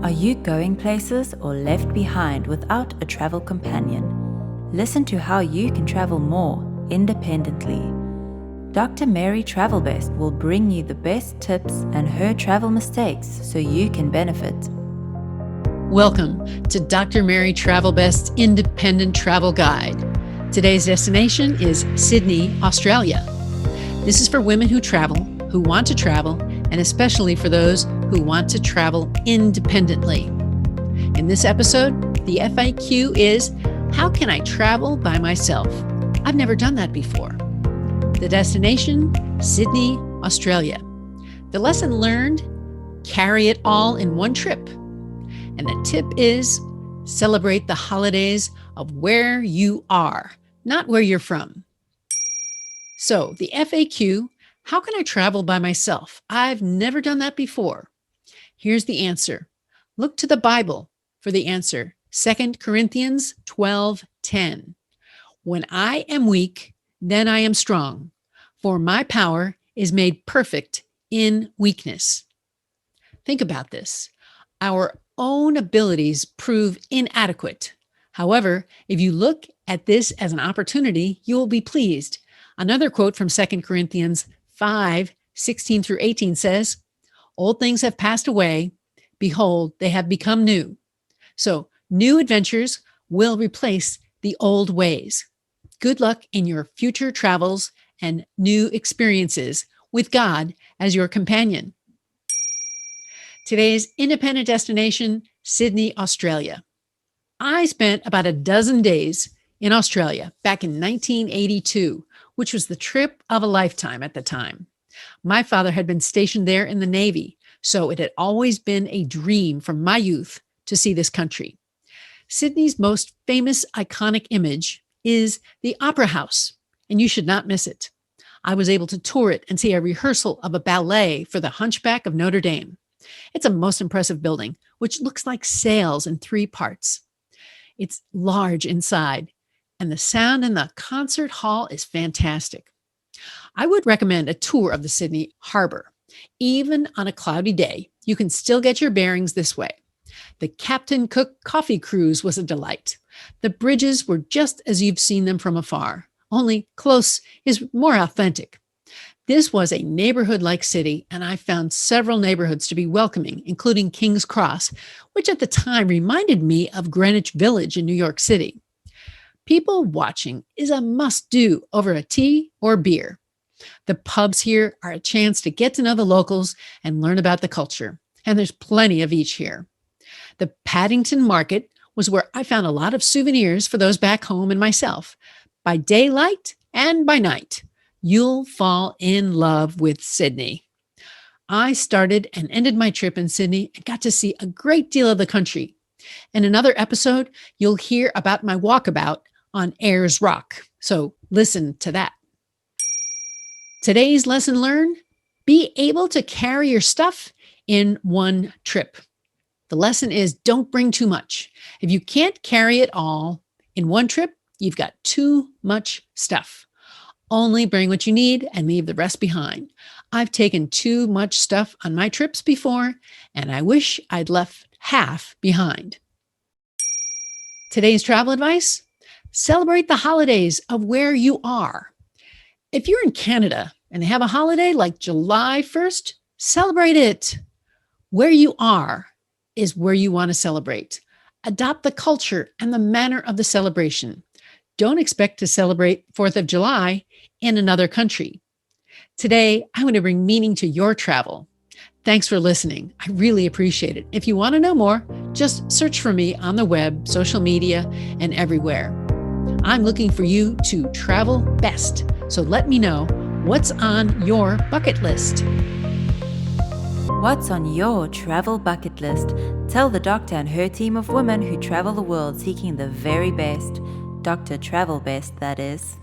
Are you going places or left behind without a travel companion? Listen to how you can travel more independently. Dr. Mary Travelbest will bring you the best tips and her travel mistakes so you can benefit. Welcome to Dr. Mary Travelbest's Independent Travel Guide. Today's destination is Sydney, Australia. This is for women who travel, who want to travel, and especially for those who want to travel independently. In this episode, the FAQ is, how can I travel by myself? I've never done that before. The destination, Sydney, Australia. The lesson learned, carry it all in one trip. And the tip is, celebrate the holidays of where you are, not where you're from. So the FAQ, how can I travel by myself? I've never done that before. Here's the answer. Look to the Bible for the answer. 2 Corinthians 12:10. When I am weak, then I am strong, for my power is made perfect in weakness. Think about this. Our own abilities prove inadequate. However, if you look at this as an opportunity, you will be pleased. Another quote from 2 Corinthians 5:16 through 18 says, "Old things have passed away. Behold, they have become new." So new adventures will replace the old ways. Good luck in your future travels and new experiences with God as your companion. Today's independent destination, Sydney, Australia. I spent about a dozen days in Australia back in 1982, which was the trip of a lifetime at the time. My father had been stationed there in the Navy, so it had always been a dream from my youth to see this country. Sydney's most famous iconic image is the Opera House, and you should not miss it. I was able to tour it and see a rehearsal of a ballet for the Hunchback of Notre Dame. It's a most impressive building, which looks like sails in 3 parts. It's large inside, and the sound in the concert hall is fantastic. I would recommend a tour of the Sydney Harbor. Even on a cloudy day, you can still get your bearings this way. The Captain Cook coffee cruise was a delight. The bridges were just as you've seen them from afar, only close is more authentic. This was a neighborhood-like city, and I found several neighborhoods to be welcoming, including King's Cross, which at the time reminded me of Greenwich Village in New York City. People watching is a must-do over a tea or beer. The pubs here are a chance to get to know the locals and learn about the culture, and there's plenty of each here. The Paddington Market was where I found a lot of souvenirs for those back home and myself. By daylight and by night, you'll fall in love with Sydney. I started and ended my trip in Sydney and got to see a great deal of the country. In another episode, you'll hear about my walkabout on Ayers Rock, so listen to that. Today's lesson learned, be able to carry your stuff in one trip. The lesson is don't bring too much. If you can't carry it all in one trip, you've got too much stuff. Only bring what you need and leave the rest behind. I've taken too much stuff on my trips before, and I wish I'd left half behind. Today's travel advice, celebrate the holidays of where you are. If you're in Canada and they have a holiday like July 1st, celebrate it. Where you are is where you want to celebrate. Adopt the culture and the manner of the celebration. Don't expect to celebrate 4th of July in another country. Today, I want to bring meaning to your travel. Thanks for listening. I really appreciate it. If you want to know more, just search for me on the web, social media, and everywhere. I'm looking for you to travel best. So let me know what's on your bucket list. What's on your travel bucket list? Tell the doctor and her team of women who travel the world seeking the very best. Dr. Travelbest, that is.